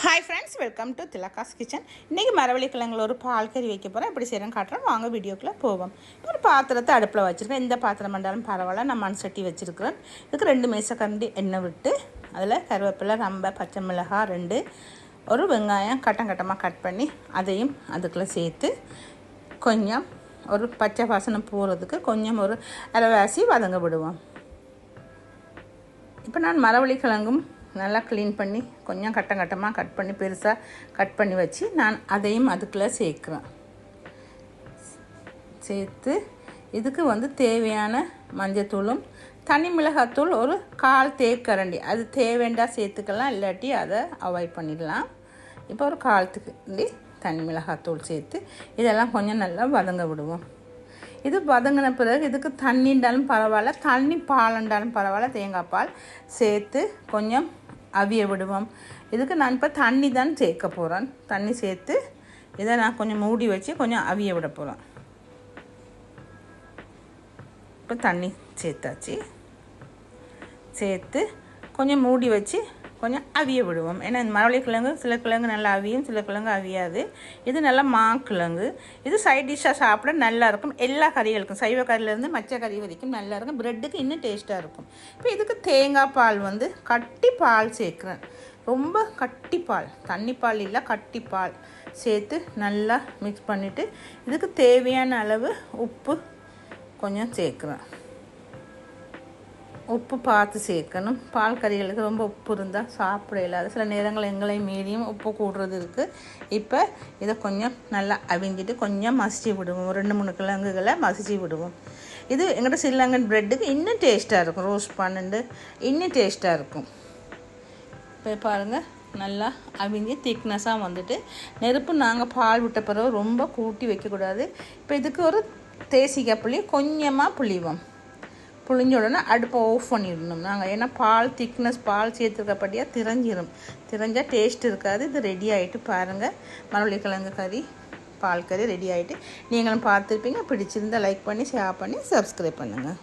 Hi friends, welcome to Tilaka's Kitchen. இன்னைக்கு மரவள்ளிக்கிழங்குல ஒரு பால் கறி வைக்க போறேன். எப்படி செய்றேன்னு காட்டுறேன். வாங்க வீடியோக்குள்ள போவோம். ஒரு பாத்திரத்தை அடுப்புல வச்சிருக்கேன். இந்த பாத்திரம் மண்டாலும் பரவாயில்லை. நான் மண் சட்டி வச்சிருக்கேன். இதுக்கு 2 மேசக்கரண்டி எண்ணெய் விட்டு அதில் கருவேப்பிலை, ரம்பை, பச்சை மிளகாய் 2, ஒரு வெங்காயம் கட்டமாக கட் பண்ணி அதையும் அதுக்குள்ள சேர்த்து கொஞ்சம் ஒரு பச்சை வாசனை போகிறதுக்கு கொஞ்சம் ஒரு அரைவாசி வதங்க விடுவோம். இப்போ நான் மரவள்ளிக்கிழங்கும் நல்லா க்ளீன் பண்ணி கொஞ்சம் கட்டமாக கட் பண்ணி பெருசாக கட் பண்ணி வச்சு நான் அதையும் அதுக்குள்ளே சேர்க்குறேன். சேர்த்து இதுக்கு தேவையான மஞ்சத்தூளும் தனி மிளகாத்தூள் ஒரு 1/4 தேக்கரண்டி, அது தேவைண்டா சேர்த்துக்கலாம், இல்லாட்டி அதை அவாய்ட் பண்ணிடலாம். இப்போ ஒரு 1/4 தேக்கரண்டி தனி மிளகாத்தூள் சேர்த்து இதெல்லாம் கொஞ்சம் நல்லா வதங்க விடுவோம். இது வதங்கின பிறகு இதுக்கு தண்ணிண்டாலும் பரவாயில்ல, தண்ணி பாலண்டாலும் பரவாயில்ல, தேங்காய் பால் சேர்த்து கொஞ்சம் அவிய விடுவோம். இதுக்கு நான் இப்போ தண்ணி தான் சேர்க்க போகிறேன். தண்ணி சேர்த்து இதை நான் கொஞ்சம் மூடி வச்சு கொஞ்சம் அவிய விட போகிறேன். இப்போ தண்ணி சேர்த்தாச்சு. சேர்த்து கொஞ்சம் மூடி வச்சு கொஞ்சம் அவிய விடுவோம். ஏன்னா இந்த மரவள்ளிக்கிழங்கு சில கிழங்கு நல்லா அவியும், சில கிழங்கு அவியாது. இது நல்லா மாக்கிழங்கு. இது சைட் டிஷ்ஷாக சாப்பிட நல்லாயிருக்கும். எல்லா கறிகளுக்கும், சைவ கறியிலேருந்து மச்ச கறி வரைக்கும் நல்லாயிருக்கும். ப்ரெட்டுக்கு இன்னும் டேஸ்ட்டாக இருக்கும். இப்போ இதுக்கு தேங்காய் பால் கட்டி பால் சேர்க்குறேன். ரொம்ப கட்டி பால், தண்ணி பால் இல்லை, கட்டி பால் சேர்த்து நல்லா மிக்ஸ் பண்ணிவிட்டு இதுக்கு தேவையான அளவு உப்பு கொஞ்சம் சேர்க்குறேன். உப்பு பார்த்து சேர்க்கணும். பால் கறிகளுக்கு ரொம்ப உப்பு இருந்தால் சாப்பிட இல்லாத சில நேரங்கள் எங்களை மீறியும் உப்பு கூடுறது இருக்குது. இப்போ இதை கொஞ்சம் நல்லா அவிஞ்சிட்டு கொஞ்சம் மசிச்சு விடுவோம். 2-3 கிழங்குகளை மசிச்சு விடுவோம். இது எங்கள்கிட்ட ஸ்ரீலங்கன் ப்ரெட்டுக்கு இன்னும் டேஸ்ட்டாக இருக்கும். ரோஸ்ட் பண்ணிட்டு இன்னும் டேஸ்ட்டாக இருக்கும். இப்போ பாருங்கள், நல்லா அவிஞ்சி திக்னஸாக வந்துட்டு நெருப்பு நாங்கள் பால் விட்ட பிறகு ரொம்ப கூட்டி வைக்கக்கூடாது. இப்போ இதுக்கு ஒரு தேசிக்காய் புளி கொஞ்சமாக புளிவோம். புளிஞ்ச உடனே அடுப்பை ஆஃப் பண்ணிடணும் நாங்கள். ஏன்னா பால் திக்னஸ், பால் சேர்த்துருக்கப்படியாக திரஞ்சால் டேஸ்ட் இருக்காது. இது ரெடி ஆகிட்டு பாருங்கள். மரவள்ளிக்கிழங்கு கறி, பால் கறி ரெடி ஆகிட்டு நீங்களும் பார்த்துருப்பீங்க. பிடிச்சிருந்தால் லைக் பண்ணி, ஷேர் பண்ணி, சப்ஸ்கிரைப் பண்ணுங்கள்.